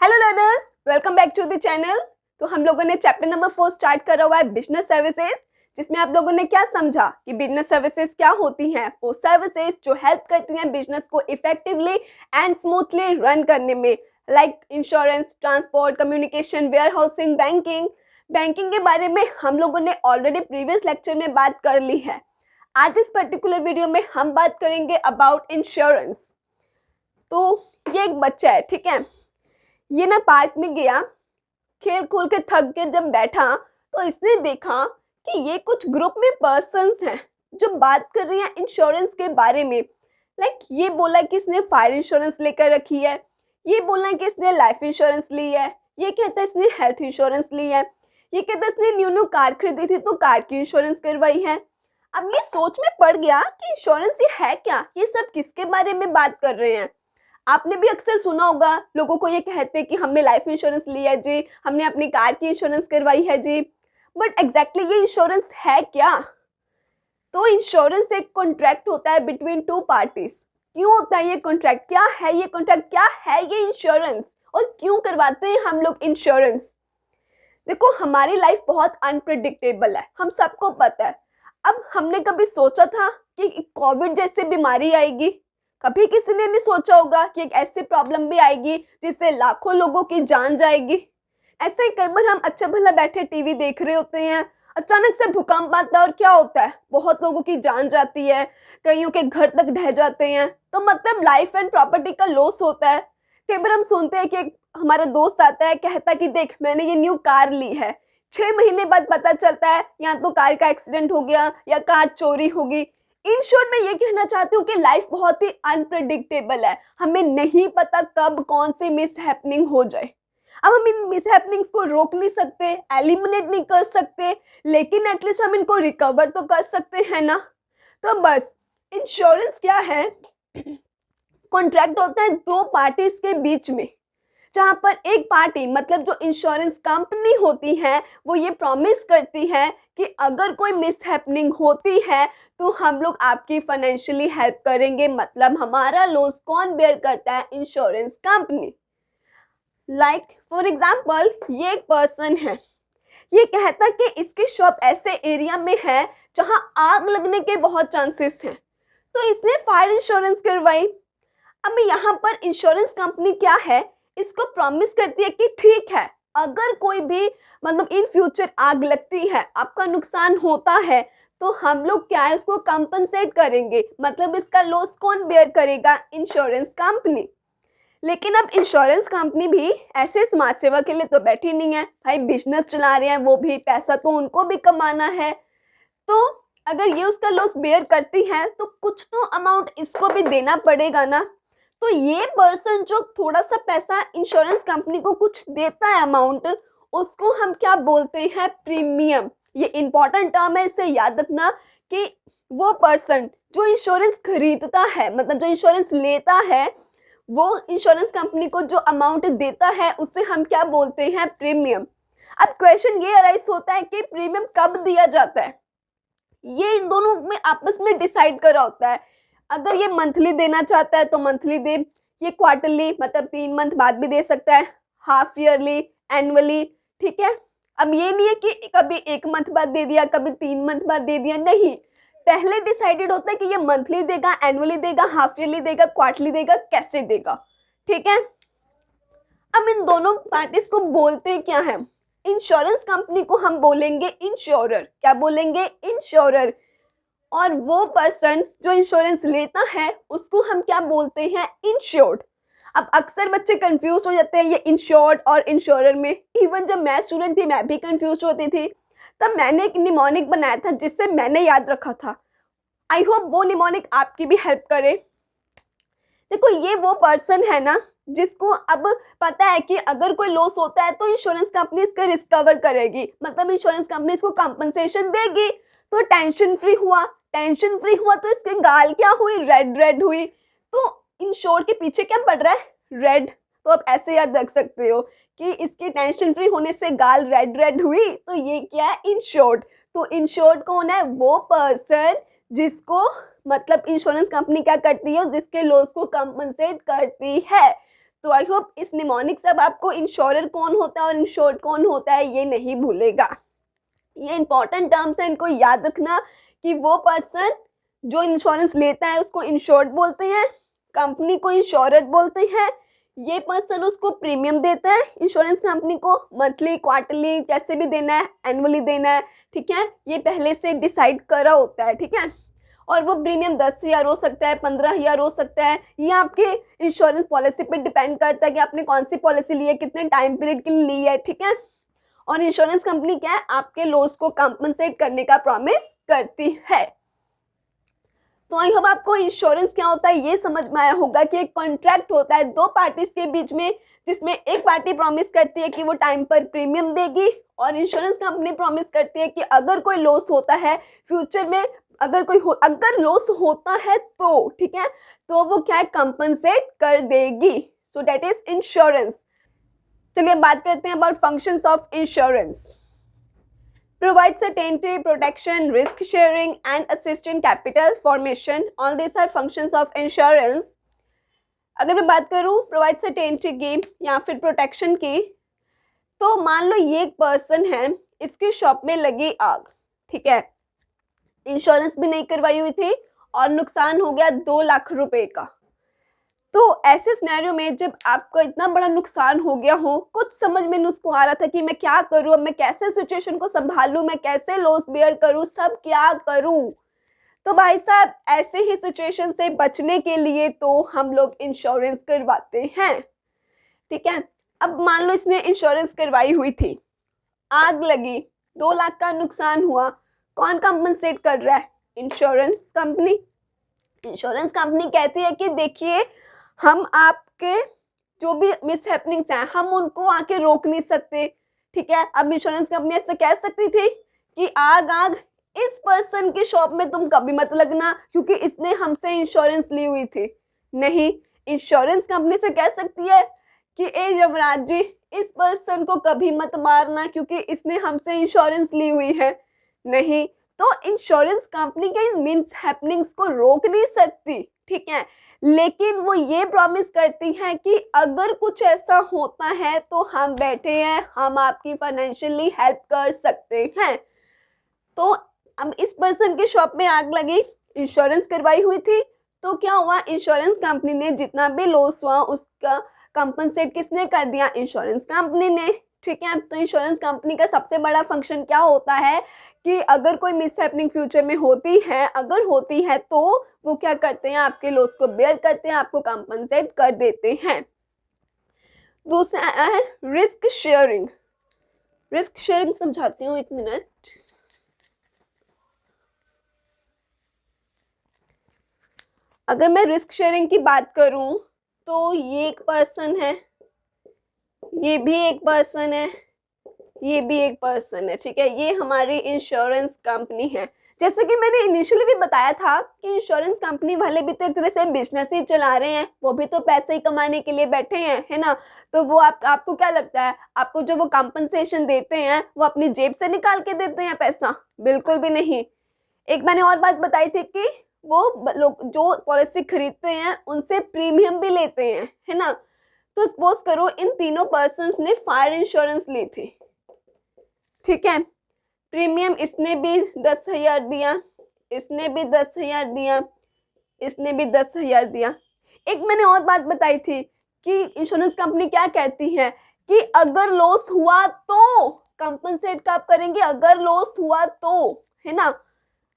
Hello learners, welcome back to the channel. तो हम लोगों ने चैप्टर नंबर 4 स्टार्ट करा हुआ है बिजनेस सर्विसेज, जिसमें आप लोगों ने क्या समझा कि बिजनेस सर्विसेज क्या होती हैं। वो सर्विसेज जो हेल्प करती हैं बिजनेस को इफेक्टिवली एंड स्मूथली रन करने में, like insurance, transport, communication, warehousing, banking के बारे में हम लोगों ने ऑलरेडी प्रीवियस लेक्चर में बात कर ली है। आज इस पर्टिकुलर वीडियो में हम बात करेंगे अबाउट इंश्योरेंस। तो ये एक बच्चा है, ठीक है। ये ना पार्क में गया, खेल कूद के थक के जब बैठा तो इसने देखा कि ये कुछ ग्रुप में पर्सन्स हैं जो बात कर रही हैं इंश्योरेंस के बारे में। लाइक ये बोला कि इसने फायर इंश्योरेंस लेकर रखी है, ये बोला कि इसने लाइफ इंश्योरेंस ली है, ये कहता है इसने हेल्थ इंश्योरेंस ली है, ये कहता है इसने न्यू कार खरीदी थी तो कार की इंश्योरेंस करवाई है। अब ये सोच में पड़ गया कि इंश्योरेंस ये है क्या, ये सब किसके बारे में बात कर रहे हैं। आपने भी अक्सर सुना होगा लोगों को ये कहते कि हमने लाइफ इंश्योरेंस लिया है जी, हमने अपनी कार की इंश्योरेंस करवाई है जी। बट एग्जैक्टली ये इंश्योरेंस है क्या? तो इंश्योरेंस एक कॉन्ट्रैक्ट होता है बिटवीन टू पार्टीज। क्यों होता है ये कॉन्ट्रैक्ट, क्या है ये कॉन्ट्रैक्ट, क्या है ये इंश्योरेंस और क्यों करवाते हैं हम लोग इंश्योरेंस? देखो, हमारी लाइफ बहुत अनप्रिडिक्टेबल है, हम सबको पता है। अब हमने कभी सोचा था कि कोविड जैसी बीमारी आएगी? कभी किसी ने नहीं सोचा होगा कि एक ऐसी प्रॉब्लम भी आएगी जिससे लाखों लोगों की जान जाएगी। ऐसे ही कई बार हम अच्छा भला बैठे टीवी देख रहे होते हैं, अचानक से भूकंप आता है और क्या होता है, बहुत लोगों की जान जाती है, कईयों के घर तक ढह जाते हैं। तो मतलब लाइफ एंड प्रॉपर्टी का लॉस होता है। कई बार हम सुनते हैं कि हमारा दोस्त आता है, कहता है कि देख मैंने ये न्यू कार ली है, 6 महीने बाद पता चलता है या तो कार का एक्सीडेंट हो गया या कार चोरी होगी। इन शॉर्ट मैं ये कहना चाहती हूँ कि लाइफ बहुत ही अनप्रेडिक्टेबल है, हमें नहीं पता कब कौन सी मिस हैपनिंग हो जाए। अब हम इन मिस हैपनिंग्स को रोक नहीं सकते, एलिमिनेट नहीं कर सकते, लेकिन एटलीस्ट हम इनको रिकवर तो कर सकते हैं ना। तो बस इंश्योरेंस क्या है, कॉन्ट्रैक्ट होता है दो पार्टीज के बीच में, जहां पर एक पार्टी मतलब जो इंश्योरेंस कंपनी होती है वो ये प्रॉमिस करती है कि अगर कोई मिस हैपनिंग होती है तो हम लोग आपकी फाइनेंशियली हेल्प करेंगे। मतलब हमारा लॉस कौन बेयर करता है? Insurance company. Like for example ये एक पर्सन है, ये कहता कि इसकी शॉप ऐसे एरिया में है जहां आग लगने के बहुत चांसेस हैं, तो इसने फायर इंश्योरेंस करवाई। अब यहाँ पर इंश्योरेंस कंपनी क्या है, इसको प्रॉमिस करती है कि ठीक है अगर कोई भी मतलब इन फ्यूचर आग लगती है, आपका नुकसान होता है, तो हम लोग क्या है उसको कंपनसेट करेंगे। मतलब इसका लॉस कौन बेयर करेगा? Insurance company. लेकिन अब इंश्योरेंस कंपनी भी ऐसे समाज सेवा के लिए तो बैठी नहीं है भाई, बिजनेस चला रहे हैं वो भी, पैसा तो उनको भी कमाना है। तो अगर ये उसका लॉस बेयर करती है तो कुछ तो अमाउंट इसको भी देना पड़ेगा ना। तो ये पर्सन जो थोड़ा सा पैसा इंश्योरेंस कंपनी को कुछ देता है अमाउंट, उसको हम क्या बोलते हैं? प्रीमियम। ये इंपॉर्टेंट टर्म है, इसे याद रखना कि वो पर्सन जो इंश्योरेंस खरीदता है मतलब जो इंश्योरेंस लेता है, वो इंश्योरेंस कंपनी को जो अमाउंट देता है उसे हम क्या बोलते हैं? प्रीमियम। अब क्वेश्चन ये अराइज होता है कि प्रीमियम कब दिया जाता है? ये इन दोनों में आपस में डिसाइड करा होता है। अगर ये मंथली देना चाहता है तो मंथली दे, ये क्वार्टरली मतलब 3 मंथ बाद भी दे सकता है, हाफ ईयरली, एनुअली, ठीक है। अब ये नहीं है कि कभी 1 मंथ बाद दे दिया, कभी 3 मंथ बाद दे दिया, नहीं, पहले डिसाइडेड होता है कि ये मंथली देगा, एनुअली देगा, हाफ ईयरली देगा, क्वार्टरली देगा, कैसे देगा, ठीक है। अब इन दोनों पार्टीज को बोलते क्या है? इंश्योरेंस कंपनी को हम बोलेंगे इंश्योरर। क्या बोलेंगे? इंश्योरर। और वो पर्सन जो इंश्योरेंस लेता है उसको हम क्या बोलते हैं? इंश्योर्ड। अब अक्सर बच्चे कंफ्यूज हो जाते हैं ये इंश्योर्ड और इंश्योरर में। इवन जब मैं स्टूडेंट थी मैं भी कंफ्यूज होती थी, तब मैंने एक निमोनिक बनाया था जिससे मैंने याद रखा था। आई होप वो निमोनिक आपकी भी हेल्प करे। देखो, ये वो पर्सन है ना जिसको अब पता है कि अगर कोई लॉस होता है तो इंश्योरेंस कंपनी इसका रिकवर करेगी, मतलब इंश्योरेंस कंपनी इसको कंपनसेशन देगी। तो टेंशन फ्री हुआ, टेंशन फ्री हुआ तो इसके गाल क्या हुई? रेड रेड हुई। तो इंश्योर के पीछे क्या पड़ रहा है? रेड। तो आप ऐसे याद रख सकते हो कि इसके टेंशन फ्री होने से गाल रेड रेड हुई, तो ये क्या है? इंश्योर्ड। तो इंश्योर्ड कौन है? वो पर्सन जिसको मतलब इंश्योरेंस कंपनी क्या करती है? जिसके लॉस को कंपनसेट करती है। तो आई होप इस निमोनिक से अब आपको इंश्योरर कौन होता है और इंश्योर्ड कौन होता है ये नहीं भूलेगा। ये इंपॉर्टेंट टर्म्स है, इनको याद रखना कि वो पर्सन जो इंश्योरेंस लेता है उसको इंश्योर्ड बोलते हैं, कंपनी को इंश्योरर बोलते हैं। ये पर्सन उसको प्रीमियम देता है इंश्योरेंस कंपनी को, मंथली क्वार्टरली जैसे भी देना है, एनुअली देना है, ठीक है, ये पहले से डिसाइड करा होता है, ठीक है। और वो प्रीमियम 10,000 हो सकता है, 15,000 हो सकता है, ये आपके इंश्योरेंस पॉलिसी पे डिपेंड करता है कि आपने कौन सी पॉलिसी ली है, कितने टाइम पीरियड के लिए ली है, ठीक है। और इंश्योरेंस कंपनी क्या है, आपके लॉस को कंपनसेट करने का प्रॉमिस करती है। तो आई होप आपको इंश्योरेंस क्या होता है ये समझ में आया होगा कि एक कॉन्ट्रैक्ट होता है दो पार्टीज के बीच में, जिसमें एक पार्टी प्रॉमिस करती है कि वो टाइम पर प्रीमियम देगी और इंश्योरेंस कंपनी प्रॉमिस करती है कि अगर कोई लॉस होता है फ्यूचर में, अगर लॉस होता है तो, ठीक है, तो वो क्या है, कंपनसेट कर देगी। So that is insurance. चलिए बात करते हैं about functions of insurance. Provide certainty, protection, risk sharing and assist in capital formation. All these are functions of insurance. अगर मैं बात करूँ provide certainty की या फिर protection की, तो मान लो ये एक पर्सन है, इसकी शॉप में लगी आग, ठीक है, इंश्योरेंस भी नहीं करवाई हुई थी और नुकसान हो गया 2 लाख रुपए का। तो ऐसे सिनेरियो में जब आपको इतना बड़ा नुकसान हो गया हो, कुछ समझ में नहीं उसको आ रहा था कि मैं क्या करूं, अब मैं कैसे सिचुएशन को संभालूं, मैं कैसे लॉस बेयर करूं, सब क्या करूं। तो भाई साहब ऐसे ही सिचुएशन से बचने के लिए तो हम लोग इंश्योरेंस करवाते हैं, ठीक है। अब मान लो इसने इंश्योरेंस करवाई हुई थी, आग लगी, 2 लाख का नुकसान हुआ, कौन कंपनसेट कर रहा है, इंश्योरेंस कंपनी। इंश्योरेंस कंपनी कहती है कि देखिए हम आपके जो भी मिसहैपनिंग्स हैं हम उनको आके रोक नहीं सकते, ठीक है। अब इंश्योरेंस कंपनी ऐसे कह सकती थी कि आग इस पर्सन की शॉप में तुम कभी मत लगना क्योंकि इसने हमसे इंश्योरेंस ली हुई थी। नहीं, इंश्योरेंस कंपनी से कह सकती है कि ए यमराज जी इस पर्सन को कभी मत मारना क्योंकि इसने हमसे इंश्योरेंस ली हुई है। नहीं, तो इंश्योरेंस कंपनी के मीन्स हैपनिंग्स को रोक नहीं सकती, ठीक है, लेकिन वो ये प्रॉमिस करती हैं कि अगर कुछ ऐसा होता है तो हम बैठे हैं, हम आपकी फाइनेंशियली हेल्प कर सकते हैं। तो अब इस पर्सन की शॉप में आग लगी, इंश्योरेंस करवाई हुई थी, तो क्या हुआ, इंश्योरेंस कंपनी ने जितना भी लॉस हुआ उसका कंपनसेट किसने कर दिया, इंश्योरेंस कंपनी ने, ठीक है। तो इंश्योरेंस कंपनी का सबसे बड़ा फंक्शन क्या होता है कि अगर कोई मिसहैपनिंग फ्यूचर में होती है, अगर होती है तो वो क्या करते हैं, आपके लॉस को बेयर करते हैं, आपको कंपनसेट कर देते हैं। दूसरा है रिस्क शेयरिंग। रिस्क शेयरिंग समझाती हूँ, एक मिनट। अगर मैं रिस्क शेयरिंग की बात करूं तो ये एक पर्सन है, ये भी एक पर्सन है, ये भी एक पर्सन है, ठीक है, ये हमारी इंश्योरेंस कंपनी है। जैसे कि मैंने इनिशियली भी बताया था कि इंश्योरेंस कंपनी वाले भी तो एक तरह से बिजनेस ही चला रहे हैं, वो भी तो पैसे ही कमाने के लिए बैठे हैं, है ना। तो वो आपको क्या लगता है, आपको जो वो कंपनसेशन देते हैं वो अपनी जेब से निकाल के देते हैं पैसा? बिल्कुल भी नहीं। एक मैंने और बात बताई थी कि वो लोग जो पॉलिसी खरीदते हैं उनसे प्रीमियम भी लेते हैं, है ना। तो सपोज करो इन तीनों पर्सन्स ने फायर इंश्योरेंस ली थी, ठीक है, प्रीमियम इसने भी 10,000 दिया, इसने भी 10,000 दिया, इसने भी 10,000 दिया। एक मैंने और बात बताई थी कि इंश्योरेंस कंपनी क्या कहती है कि अगर लॉस हुआ तो कंपनसेट कब करेंगे, अगर लॉस हुआ तो, है ना।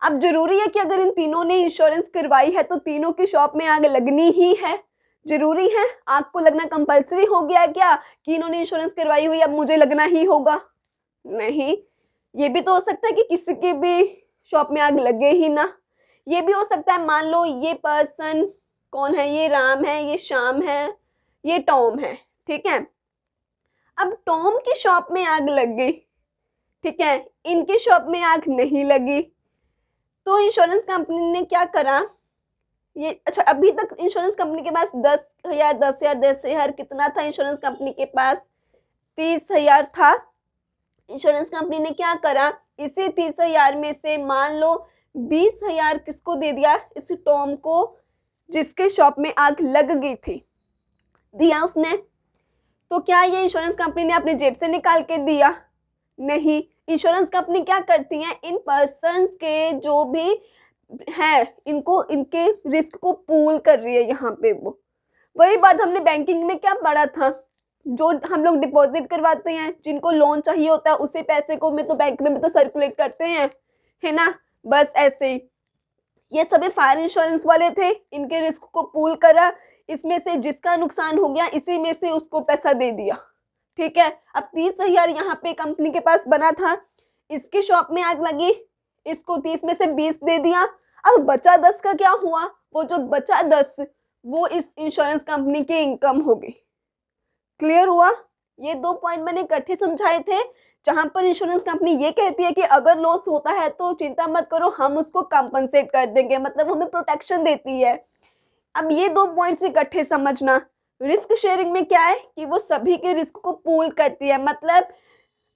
अब जरूरी है कि अगर इन तीनों ने इंश्योरेंस करवाई है तो तीनों की शॉप में आग लगनी ही है, जरूरी है, आग को लगना कंपलसरी हो गया क्या कि इन्होंने इंश्योरेंस करवाई हुई अब मुझे लगना ही होगा? नहीं, ये भी तो हो सकता है कि किसी की भी शॉप में आग लगे ही ना। ये भी हो सकता है, मान लो ये पर्सन कौन है, ये राम है, ये श्याम है, ये टॉम है, ठीक है। अब टॉम की शॉप में आग लग गई, ठीक है, इनकी शॉप में आग नहीं लगी, तो इंश्योरेंस कंपनी ने क्या करा, ये अच्छा अभी तक इंश्योरेंस कंपनी के पास 10,000 कितना था, इंश्योरेंस कंपनी के पास 30,000 था। इंश्योरेंस कंपनी ने क्या करा, इसी 30,000 में से मान लो 20,000 किसको दे दिया, इस टॉम को जिसके शॉप में आग लग गई थी, दिया उसने। तो क्या ये इंश्योरेंस कंपनी ने अपनी जेब से निकाल के दिया? नहीं। इंश्योरेंस कंपनी क्या करती हैं, इन पर्सन्स के जो भी हैं इनको, इनके रिस्क को पूल कर रही है यहाँ पे। वो वही बात हमने बैंकिंग में क्या पढ़ा था, जो हम लोग डिपॉजिट करवाते हैं, जिनको लोन चाहिए होता है उसी पैसे को में तो बैंक में भी तो सर्कुलेट करते हैं, है ना। बस ऐसे ही ये सभी फायर इंश्योरेंस वाले थे, इनके रिस्क को पूल करा, इसमें से जिसका नुकसान हो गया इसी में से उसको पैसा दे दिया। ठीक है, अब 30,000 यहाँ पे कंपनी के पास बना था, इसकी शॉप में आग लगी, इसको 30 में से 20 दे दिया। अब बचा 10 का क्या हुआ, वो जो बचा 10 वो इस इंश्योरेंस कंपनी की इनकम हो गई। क्लियर हुआ? ये 2 पॉइंट मैंने इकट्ठे समझाए थे, जहां पर इंश्योरेंस कंपनी ये कहती है कि अगर लॉस होता है तो चिंता मत करो, हम उसको कंपनसेट कर देंगे, मतलब हमें प्रोटेक्शन देती है। अब ये 2 पॉइंट्स इकट्ठे समझना। रिस्क शेयरिंग में क्या है कि वो सभी के रिस्क को पूल करती है, मतलब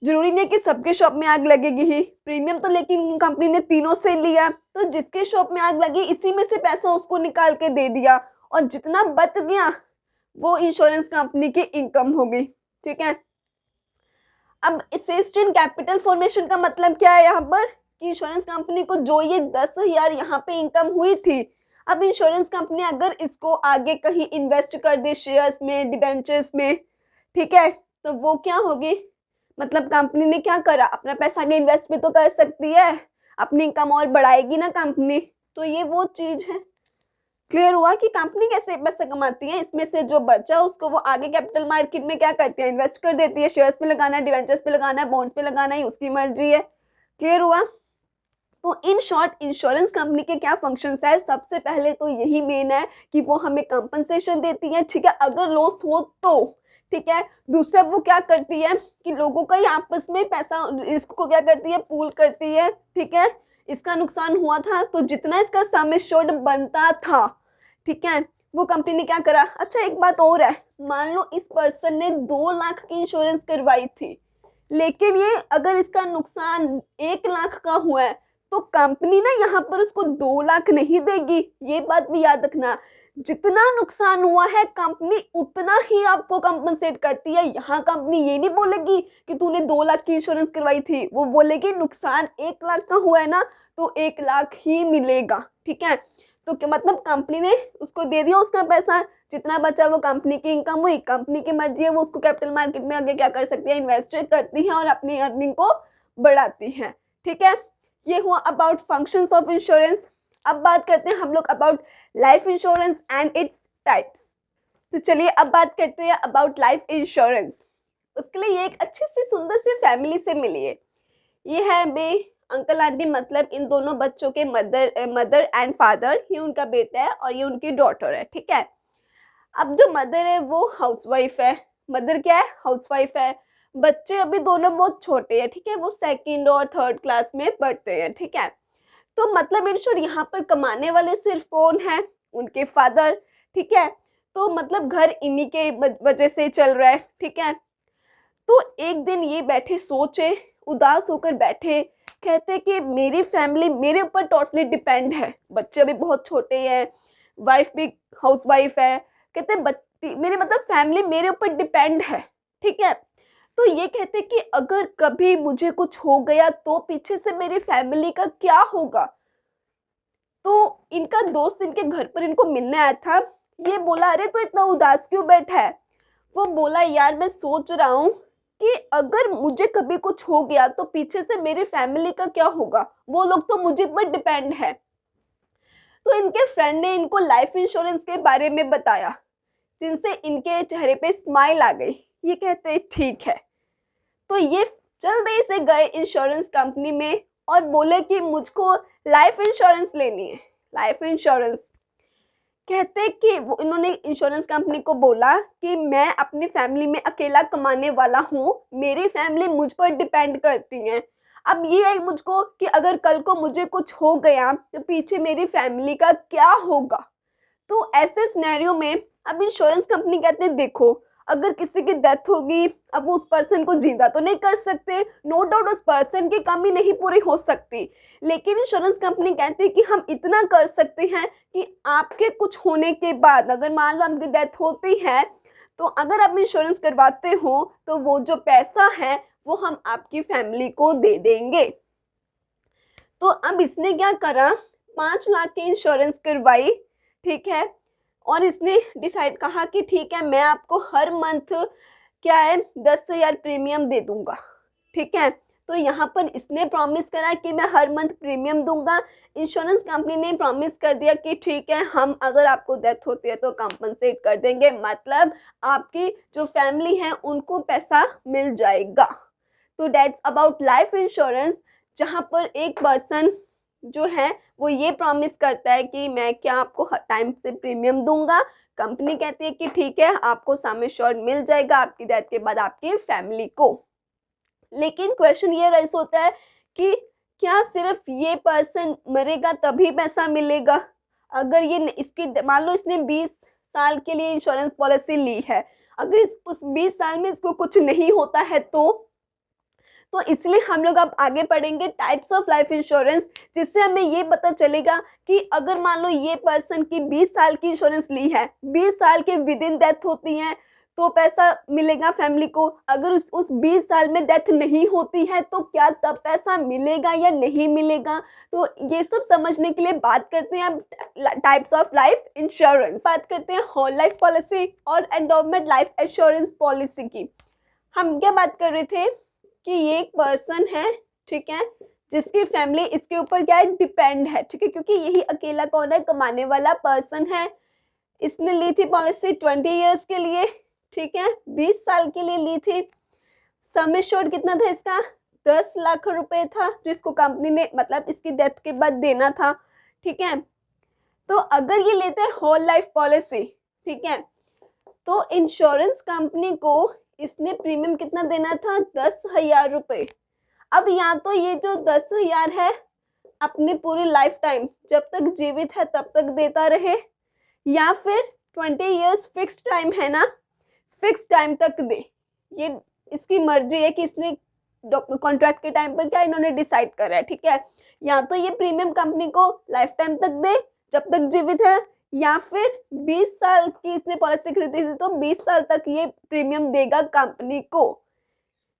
जरूरी नहीं कि सबके शॉप में आग लगेगी ही, प्रीमियम तो लेकिन कंपनी ने तीनों से लिया, तो जिसके शॉप में आग लगी इसी में से पैसा उसको निकाल के दे दिया, और जितना बच गया वो इंश्योरेंस कंपनी की इनकम हो गई। ठीक है, अब असिस्ट इन कैपिटल फॉर्मेशन का मतलब क्या है यहाँ पर कि इंश्योरेंस कंपनी को जो ये 10,000 यहाँ पे इनकम हुई थी, अब इंश्योरेंस कंपनी अगर इसको आगे कहीं इन्वेस्ट कर दे शेयर्स में, डिबेंचर्स में, ठीक है, तो वो क्या होगी, मतलब कंपनी ने क्या करा, अपना पैसा आगे इन्वेस्ट भी तो कर सकती है, अपनी इनकम और बढ़ाएगी ना कंपनी। तो ये वो चीज है। क्लियर हुआ कि कंपनी कैसे पैसा कमाती है, इसमें से जो बचा उसको वो आगे कैपिटल मार्केट में क्या करती है, इन्वेस्ट कर देती है, शेयर्स पे लगाना है, डिवेंचर्स पे लगाना है, बॉन्ड्स पे लगाना है, उसकी मर्जी है। क्लियर हुआ? तो इन शॉर्ट इंश्योरेंस कंपनी के क्या फंक्शंस है, सबसे पहले तो यही मेन है कि वो हमें कंपनसेशन देती है, ठीक है, अगर लॉस हो तो, ठीक है। दूसरा वो क्या करती है कि लोगों का ही आपस में पैसा, रिस्क को क्या करती है, पूल करती है, ठीक है। इसका नुकसान हुआ था तो जितना इसका सम एश्योर्ड बनता था, ठीक है, वो कंपनी ने क्या करा। अच्छा एक बात और है, मान लो इस पर्सन ने 2 लाख की इंश्योरेंस करवाई थी, लेकिन ये अगर इसका नुकसान 1 लाख का हुआ है तो कंपनी ना यहाँ पर उसको 2 लाख नहीं देगी, ये बात भी याद रखना। जितना नुकसान हुआ है कंपनी उतना ही आपको कंपनसेट करती है। यहाँ कंपनी ये नहीं बोलेगी कि तूने 2 लाख की इंश्योरेंस करवाई थी, वो बोलेगी नुकसान 1 लाख का हुआ है ना तो 1 लाख ही मिलेगा। ठीक है, तो क्या मतलब कंपनी ने उसको दे दिया उसका पैसा, जितना बचा वो कंपनी की इनकम हुई, कंपनी की मर्जी है वो उसको कैपिटल मार्केट में आगे क्या कर सकती है, इन्वेस्ट करती है और अपनी अर्निंग को बढ़ाती है। ठीक है, ये हुआ अबाउट फंक्शंस ऑफ इंश्योरेंस। अब बात करते हैं हम लोग about life insurance and its types. तो चलिए अब बात करते हैं अबाउट लाइफ इंश्योरेंस। उसके लिए ये एक अच्छी सी सुंदर सी फैमिली से मिली है। ये है बे अंकल आंटी, मतलब इन दोनों बच्चों के मदर एंड फादर, ये उनका बेटा है और ये उनकी डॉटर है। ठीक है, अब जो मदर है वो हाउसवाइफ है, मदर क्या है, हाउसवाइफ है। बच्चे अभी दोनों बहुत छोटे हैं, ठीक है, वो 2nd और 3rd क्लास में पढ़ते हैं। ठीक है, तो मतलब इन शॉर्ट यहाँ पर कमाने वाले सिर्फ कौन है, उनके फादर। ठीक है, तो मतलब घर इन्हीं के वजह से चल रहा है। ठीक है, तो एक दिन ये बैठे सोचे, उदास होकर बैठे, कहते कि मेरी फैमिली मेरे ऊपर टोटली डिपेंड है, बच्चे अभी बहुत छोटे हैं, वाइफ भी हाउसवाइफ है, कहते मेरे मतलब फैमिली मेरे ऊपर डिपेंड है। ठीक है, तो ये कहते कि अगर कभी मुझे कुछ हो गया तो पीछे से मेरी फैमिली का क्या होगा। तो इनका दोस्त इनके घर पर इनको मिलने आया था, ये बोला अरे तो इतना उदास क्यों बैठा है। वो बोला यार मैं सोच रहा हूँ कि अगर मुझे कभी कुछ हो गया तो पीछे से मेरी फैमिली का क्या होगा, वो लोग तो मुझे पर डिपेंड है। तो इनके फ्रेंड ने इनको लाइफ इंश्योरेंस के बारे में बताया, जिनसे इनके चेहरे पे स्माइल आ गई। ये कहते ठीक है, तो ये जल्दी से गए इंश्योरेंस कंपनी में और बोले कि मुझको लाइफ इंश्योरेंस लेनी है। लाइफ इंश्योरेंस कहते कि वो इन्होंने इंश्योरेंस कंपनी को बोला कि मैं अपनी फैमिली में अकेला कमाने वाला हूँ, मेरी फैमिली मुझ पर डिपेंड करती है। अब ये है मुझको कि अगर कल को मुझे कुछ हो गया तो पीछे मेरी फैमिली का क्या होगा। तो ऐसे सिनेरियो में अब इंश्योरेंस कंपनी कहते हैं देखो अगर किसी की डेथ होगी, अब वो उस पर्सन को जिंदा तो नहीं कर सकते, नो डाउट उस पर्सन की कमी नहीं पूरी हो सकती, लेकिन इंश्योरेंस कंपनी कहती है कि हम इतना कर सकते हैं कि आपके कुछ होने के बाद अगर मान लो आपकी डेथ होती है तो अगर आप इंश्योरेंस करवाते हो तो वो जो पैसा है वो हम आपकी फैमिली को दे देंगे। तो अब इसने क्या करा, 5 लाख की इंश्योरेंस करवाई, ठीक है, और इसने डिसाइड कहा कि ठीक है मैं आपको हर मंथ क्या है 10,000 प्रीमियम दे दूंगा, ठीक है। तो यहाँ पर इसने प्रॉमिस करा कि मैं हर मंथ प्रीमियम दूंगा। इंश्योरेंस कंपनी ने प्रॉमिस कर दिया कि ठीक है हम अगर आपको डेथ होती है तो कंपनसेट कर देंगे, मतलब आपकी जो फैमिली है उनको पैसा मिल जाएगा। तो दैट्स अबाउट लाइफ इंश्योरेंस, जहाँ पर एक पर्सन जो है वो ये प्रॉमिस करता है कि मैं क्या आपको हर टाइम से प्रीमियम दूंगा, कंपनी कहती है कि ठीक है आपको सम एश्योर्ड मिल जाएगा आपकी डेथ के बाद आपकी फैमिली को। लेकिन क्वेश्चन ये राइज होता है कि क्या सिर्फ ये पर्सन मरेगा तभी पैसा मिलेगा? अगर ये इसकी मान लो इसने 20 साल के लिए इंश्योरेंस पॉलिसी ली है, अगर उस 20 साल में इसको कुछ नहीं होता है तो इसलिए हम लोग अब आगे पढ़ेंगे टाइप्स ऑफ लाइफ इंश्योरेंस, जिससे हमें ये पता चलेगा कि अगर मान लो ये पर्सन की 20 साल की इंश्योरेंस ली है, 20 साल के विद इन डेथ होती है तो पैसा मिलेगा फैमिली को। अगर उस 20 साल में डेथ नहीं होती है तो क्या तब पैसा मिलेगा या नहीं मिलेगा? तो ये सब समझने के लिए बात करते हैं अब टाइप्स ऑफ लाइफ इंश्योरेंस। बात करते हैं होल लाइफ पॉलिसी और एंडोमेंट लाइफ इंश्योरेंस पॉलिसी की। हम क्या बात कर रहे थे कि ये एक पर्सन है, ठीक है, जिसकी फैमिली इसके ऊपर क्या है डिपेंड है, ठीक है, क्योंकि यही अकेला कौन है कमाने वाला पर्सन है। इसने ली थी पॉलिसी 20 ईयर्स के लिए, ठीक है, 20 साल के लिए ली थी। सम एश्योर्ड कितना था इसका? 10 लाख रुपए था जिसको कंपनी ने मतलब इसकी डेथ के बाद देना था, ठीक है। तो अगर ये लेते हैं होल लाइफ पॉलिसी, ठीक है, तो इंश्योरेंस कंपनी को इसने प्रीमियम कितना देना था? 10,000 रुपये। अब या तो ये जो 10,000 है अपनी पूरी लाइफ टाइम जब तक जीवित है तब तक देता रहे, या फिर 20 ईयर्स फिक्स टाइम है ना, फिक्स टाइम तक दे। ये इसकी मर्जी है कि इसने कॉन्ट्रैक्ट के टाइम पर क्या इन्होंने डिसाइड करा है, ठीक है। या तो ये प्रीमियम कंपनी को लाइफ टाइम तक दे जब तक जीवित है, या फिर 20 साल की इसने पॉलिसी खरीदी थी तो 20 साल तक ये प्रीमियम देगा कंपनी को।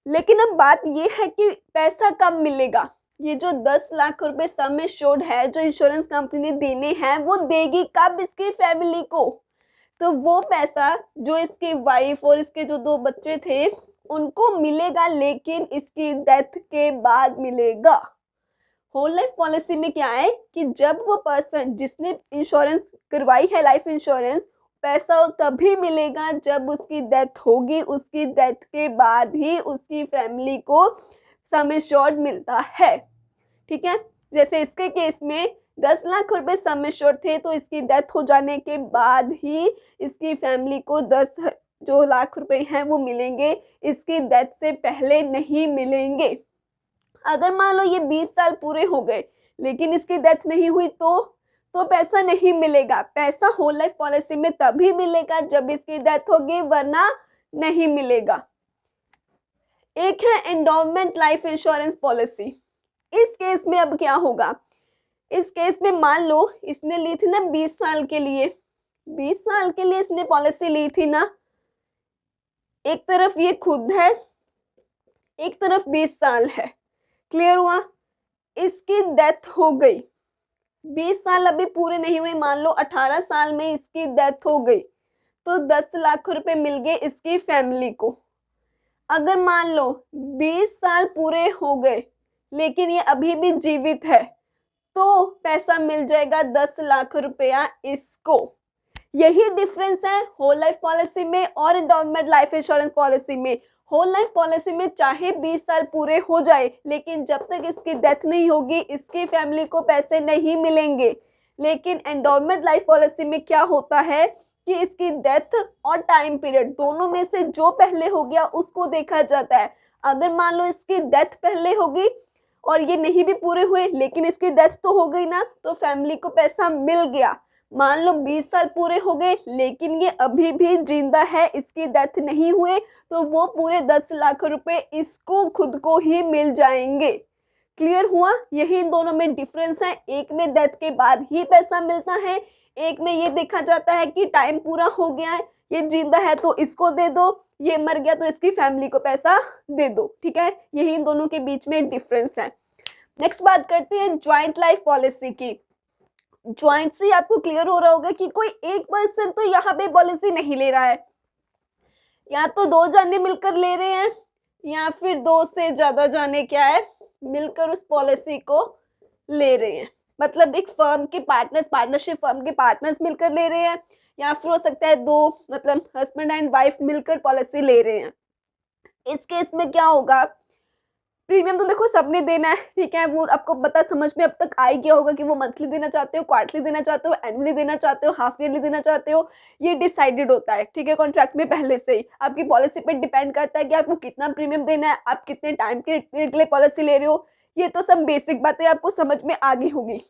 लेकिन अब बात ये है कि पैसा कब मिलेगा? ये जो 10 लाख रुपए सम एश्योर्ड है जो इंश्योरेंस कंपनी ने देने हैं वो देगी कब इसकी फैमिली को? तो वो पैसा जो इसकी वाइफ और इसके जो 2 बच्चे थे उनको मिलेगा, लेकिन इसकी डेथ के बाद मिलेगा। होल लाइफ पॉलिसी में क्या है कि जब वो पर्सन जिसने इंश्योरेंस करवाई है लाइफ इंश्योरेंस, पैसा तभी मिलेगा जब उसकी डेथ होगी, उसकी डेथ के बाद ही उसकी फैमिली को सम एश्योर्ड मिलता है, ठीक है। जैसे इसके केस में 10 लाख रुपए सम एश्योर्ड थे तो इसकी डेथ हो जाने के बाद ही इसकी फैमिली को 10 जो लाख रुपए हैं वो मिलेंगे, इसकी डेथ से पहले नहीं मिलेंगे। अगर मान लो ये 20 साल पूरे हो गए लेकिन इसकी डेथ नहीं हुई तो पैसा नहीं मिलेगा। पैसा होल लाइफ पॉलिसी में तभी मिलेगा जब इसकी डेथ होगी, वरना नहीं मिलेगा। एक है एंडोमेंट लाइफ इंश्योरेंस पॉलिसी। इस केस में अब क्या होगा? इस केस में मान लो इसने ली थी ना 20 साल के लिए, 20 साल के लिए इसने पॉलिसी ली थी ना, एक तरफ ये खुद है एक तरफ 20 साल है, क्लियर हुआ? इसकी डेथ हो गई, 20 साल अभी पूरे नहीं हुए, मान लो 18 साल में इसकी डेथ हो गई तो 10 लाख रुपए मिल गए इसकी फैमिली को। अगर मान लो 20 साल पूरे हो गए लेकिन ये अभी भी जीवित है तो पैसा मिल जाएगा 10 लाख रुपया इसको। यही डिफरेंस है होल लाइफ पॉलिसी में और एंडोमेंट लाइफ इंश्योरेंस पॉलिसी में। होल लाइफ पॉलिसी में चाहे 20 साल पूरे हो जाए लेकिन जब तक इसकी डेथ नहीं होगी इसकी फैमिली को पैसे नहीं मिलेंगे। लेकिन एंडोमेंट लाइफ पॉलिसी में क्या होता है कि इसकी डेथ और टाइम पीरियड दोनों में से जो पहले हो गया उसको देखा जाता है। अगर मान लो इसकी डेथ पहले होगी और ये नहीं भी पूरे हुए लेकिन इसकी डेथ तो हो गई ना, तो फैमिली को पैसा मिल गया। मान लो 20 साल पूरे हो गए लेकिन ये अभी भी जिंदा है, इसकी डेथ नहीं हुए, तो वो पूरे 10 लाख रुपए इसको खुद को ही मिल जाएंगे। क्लियर हुआ? यही इन दोनों में डिफरेंस है। एक में डेथ के बाद ही पैसा मिलता है, एक में ये देखा जाता है कि टाइम पूरा हो गया है ये जिंदा है तो इसको दे दो, ये मर गया तो इसकी फैमिली को पैसा दे दो, ठीक है। यही इन दोनों के बीच में डिफरेंस है। नेक्स्ट बात करते हैं ज्वाइंट लाइफ पॉलिसी की। ज्वाइंट से आपको क्लियर हो रहा होगा कि कोई एक पर्सन तो यहाँ पे पॉलिसी नहीं ले रहा है, या तो 2 जाने मिलकर ले रहे हैं या फिर 2 से ज्यादा जाने क्या है मिलकर उस पॉलिसी को ले रहे हैं। मतलब एक फर्म के पार्टनर्स, पार्टनरशिप फर्म के पार्टनर्स मिलकर ले रहे हैं, या फिर हो सकता है 2 मतलब हस्बैंड एंड वाइफ मिलकर पॉलिसी ले रहे हैं। इस केस में क्या होगा, प्रीमियम तो देखो सबने देना है, ठीक है। वो आपको पता समझ में अब तक आ ही गया होगा कि वो मंथली देना चाहते हो, क्वार्टरली देना चाहते हो, एनुअली देना चाहते हो, हाफ ईयरली देना चाहते हो, ये डिसाइडेड होता है, ठीक है, कॉन्ट्रैक्ट में पहले से ही। आपकी पॉलिसी पे डिपेंड करता है कि आपको कितना प्रीमियम देना है, आप कितने टाइम के लिए पॉलिसी ले रहे हो। ये तो सब बेसिक बातें आपको समझ में आ गई होगी।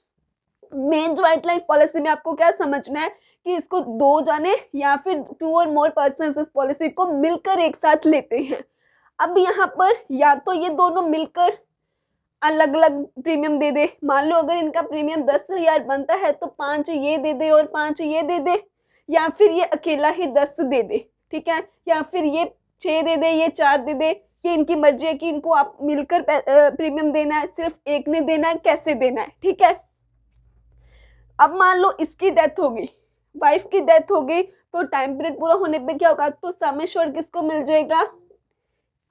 मेन ज्वाइंट लाइफ पॉलिसी में आपको क्या समझना है कि इसको 2 जाने या फिर 2 और मोर पर्सन इस पॉलिसी को मिलकर एक साथ लेते हैं। अब यहाँ पर या तो ये दोनों मिलकर अलग अलग प्रीमियम दे दे। मान लो अगर इनका प्रीमियम 10,000 बनता है तो 5 ये दे दे और 5 ये दे दे, या फिर ये अकेला ही 10 दे दे, ठीक है, या फिर ये 6 दे दे, ये 4 दे दे। ये इनकी मर्जी है कि इनको आप मिलकर प्रीमियम देना है, सिर्फ एक ने देना है, कैसे देना है, ठीक है। अब मान लो इसकी डेथ हो गई, वाइफ की डेथ हो गई, तो टाइम पीरियड पूरा होने पे क्या होगा, तो सम एश्योर्ड किसको मिल जाएगा,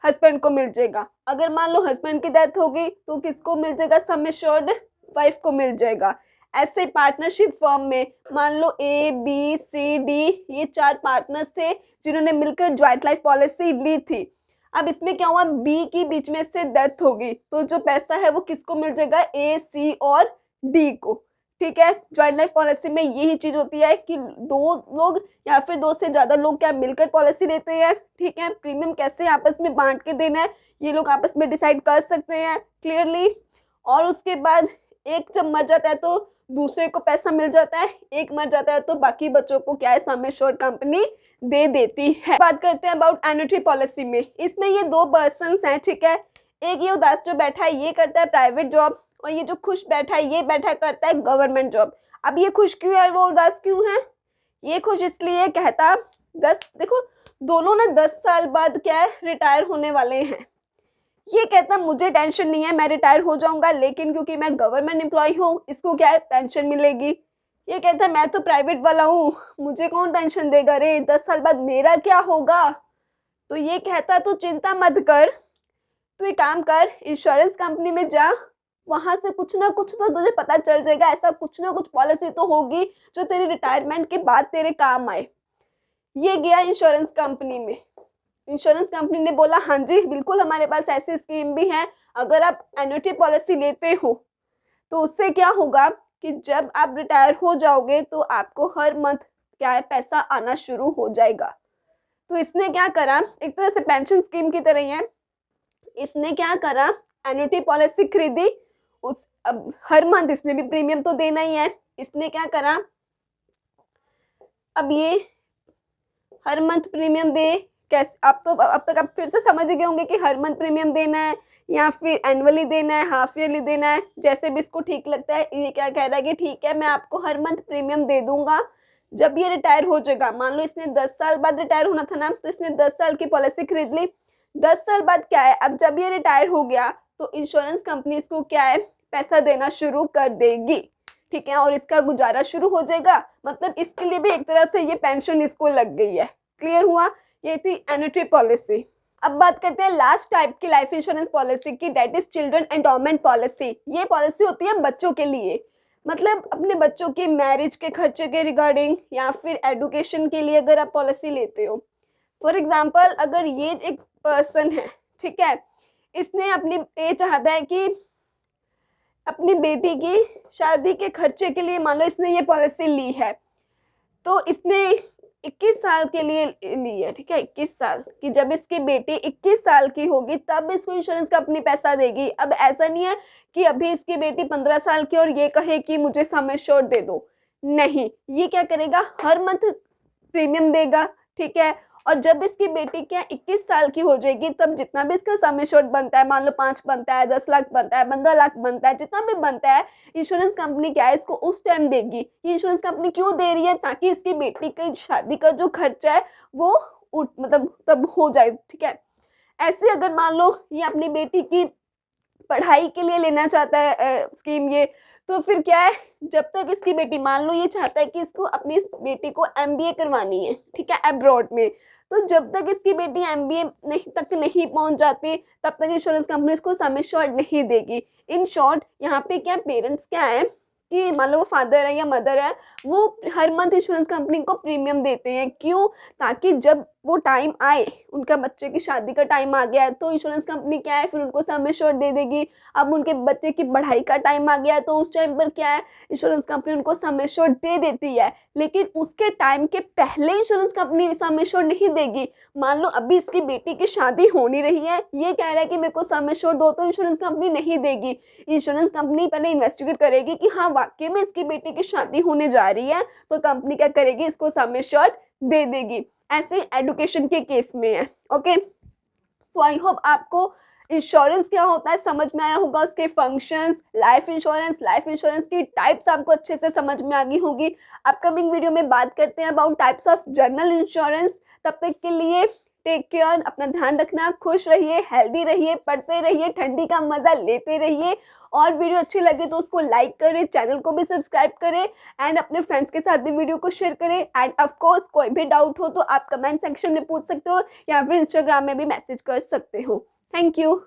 हस्बैंड को मिल जाएगा। अगर मान लो हस्बैंड की डेथ हो गई तो किसको मिल जाएगा, सम एश्योर्ड वाइफ को मिल जाएगा। ऐसे पार्टनरशिप फर्म में मान लो A, B, C, D ये 4 पार्टनर्स थे जिन्होंने मिलकर ज्वाइंट लाइफ पॉलिसी ली थी। अब इसमें क्या हुआ, B की बीच में से डेथ हो गई तो जो पैसा है वो किसको मिल जाएगा, A, C और D को, ठीक है। ज्वाइंट लाइफ पॉलिसी में यही चीज होती है कि 2 लोग या फिर 2 से ज्यादा लोग क्या मिलकर पॉलिसी लेते हैं, ठीक है। प्रीमियम कैसे आपस में बांट के देना है ये लोग आपस में डिसाइड कर सकते हैं क्लियरली। और उसके बाद एक जब मर जाता है तो दूसरे को पैसा मिल जाता है, एक मर जाता है तो बाकी बच्चों को क्या है, सम एश्योर्ड कंपनी दे देती है। बात करते हैं अबाउट एन्युटी पॉलिसी में। इसमें ये 2 पर्सन हैं, ठीक है। एक ये उदास जो बैठा है ये करता है प्राइवेट जॉब, और ये जो खुश बैठा है ये बैठा करता है गवर्नमेंट जॉब। अब ये खुश क्यों है और वो उदास क्यों है, ये खुश इसलिए कहता 10 देखो दोनों ना 10 साल बाद क्या है रिटायर होने वाले हैं। ये कहता मुझे टेंशन नहीं है, मैं रिटायर हो जाऊंगा, लेकिन क्योंकि मैं गवर्नमेंट एम्प्लॉय हूँ इसको क्या है पेंशन मिलेगी। ये कहता मैं तो प्राइवेट वाला हूँ, मुझे कौन पेंशन देगा रे, 10 साल बाद मेरा क्या होगा। तो ये कहता तू चिंता मत कर, तू एक काम कर, इंश्योरेंस कंपनी में जा, वहां से कुछ ना कुछ तो तुझे पता चल जाएगा, ऐसा कुछ ना कुछ पॉलिसी तो होगी जो तेरी रिटायरमेंट के बाद तेरे काम आए। ये गया इंश्योरेंस कंपनी में। इंश्योरेंस कंपनी ने बोला हाँ जी बिल्कुल हमारे पास ऐसी स्कीम भी है, अगर आप एन्युटी पॉलिसी लेते हो तो उससे क्या होगा कि जब आप रिटायर हो जाओगे तो आपको हर मंथ क्या है पैसा आना शुरू हो जाएगा। तो इसने क्या करा, एक तरह से पेंशन स्कीम की तरह ही है, इसने क्या करा एन्युटी पॉलिसी खरीदी। उस अब हर मंथ इसने भी प्रीमियम तो देना ही है, इसने क्या करा अब ये हर मंथ प्रीमियम दे। कैसे अब तक आप फिर से समझ गए होंगे कि हर मंथ प्रीमियम देना है या फिर एनुअली देना है, हाफ ईयरली देना है, जैसे भी इसको ठीक लगता है। ये क्या कह रहा है कि ठीक है मैं आपको हर मंथ प्रीमियम दे दूंगा जब ये रिटायर हो जाएगा। मान लो इसने 10 साल बाद रिटायर होना था ना, तो इसने 10 साल की पॉलिसी खरीद ली। 10 साल बाद क्या है, अब जब ये रिटायर हो गया तो इंश्योरेंस कंपनी इसको क्या है पैसा देना शुरू कर देगी, ठीक है, और इसका गुजारा शुरू हो जाएगा। मतलब इसके लिए भी एक तरह से ये पेंशन इसको लग गई है। क्लियर हुआ, ये थी एन्युटी पॉलिसी। अब बात करते हैं लास्ट टाइप की लाइफ इंश्योरेंस पॉलिसी की, that is children endowment policy. ये पॉलिसी होती है बच्चों के लिए, मतलब अपने बच्चों के मैरिज के खर्चे के रिगार्डिंग या फिर एडुकेशन के लिए अगर आप पॉलिसी लेते हो। फॉर एग्जाम्पल अगर ये एक पर्सन है, ठीक है, इसने अपनी ये चाहता है कि अपनी बेटी की शादी के खर्चे के लिए मान लो इसने ये पॉलिसी ली है, तो इसने 21 साल के लिए ली है, ठीक है, 21 साल की। जब इसकी बेटी 21 साल की होगी तब इसको इंश्योरेंस कंपनी पैसा देगी। अब ऐसा नहीं है कि अभी इसकी बेटी 15 साल की और ये कहे कि मुझे सम एश्योर्ड दे दो, नहीं, ये क्या करेगा हर मंथ प्रीमियम देगा, ठीक है, और जब इसकी बेटी क्या 21 साल की हो जाएगी तब जितना भी इसका सम एश्योर्ड बनता है, मान लो 5 बनता है, 10 लाख बनता है, 15 लाख बनता है, जितना भी बनता है, इंश्योरेंस कंपनी क्या है इसको उस टाइम देगी। ये इंश्योरेंस कंपनी क्यों दे रही है? ताकि इसकी बेटी की शादी का जो खर्चा है वो मतलब तब हो जाए, ठीक है। ऐसे अगर मान लो ये अपनी बेटी की पढ़ाई के लिए लेना चाहता है स्कीम ये, तो फिर क्या है, जब तक इसकी बेटी, मान लो ये चाहता है कि इसको अपनी इस बेटी को एमबीए करवानी है, ठीक है, अब्रॉड में, तो जब तक इसकी बेटी एमबीए तक नहीं पहुंच जाती तब तक इंश्योरेंस कंपनी इसको सम एश्योर्ड नहीं देगी। इन शॉर्ट यहाँ पे क्या पेरेंट्स क्या है कि मान लो वो फादर है या मदर है, वो हर मंथ इंश्योरेंस कंपनी को प्रीमियम देते हैं। क्यों? ताकि जब वो टाइम आए, उनका बच्चे की शादी का टाइम आ गया है, तो इंश्योरेंस कंपनी क्या है फिर उनको सम एश्योर्ड दे देगी। अब उनके बच्चे की पढ़ाई का टाइम आ गया है, तो उस टाइम पर क्या है, इंश्योरेंस कंपनी उनको सम एश्योर्ड दे देती है। लेकिन उसके टाइम के पहले इंश्योरेंस कंपनी सम एश्योर्ड नहीं देगी। मान लो अभी इसकी बेटी की शादी हो नहीं रही है, ये कह रहा है कि मेरे को सम एश्योर्ड दो, तो इंश्योरेंस कंपनी नहीं देगी। इंश्योरेंस कंपनी पहले इन्वेस्टिगेट करेगी कि हाँ वाकई में इसकी बेटी की शादी होने जा रही है, तो कंपनी क्या करेगी, इसको सम एश्योर्ड दे देगी। ऐसे एडुकेशन के केस में है। ओके, सो आई होप आपको इंश्योरेंस क्या होता है समझ में आया होगा, उसके फंक्शंस, लाइफ इंश्योरेंस की टाइप्स आपको अच्छे से समझ में आ गई होगी। अपकमिंग वीडियो में बात करते हैं about types of general insurance. तब तक के लिए टेक केयर, अपना ध्यान रखना, खुश रहिए, हेल्दी रहिए, पढ़ते रहिए, ठंडी का मजा लेते रहिए। और वीडियो अच्छी लगे तो उसको लाइक करें, चैनल को भी सब्सक्राइब करें एंड अपने फ्रेंड्स के साथ भी वीडियो को शेयर करें। एंड ऑफ कोर्स कोई भी डाउट हो तो आप कमेंट सेक्शन में पूछ सकते हो या फिर इंस्टाग्राम में भी मैसेज कर सकते हो। Thank you.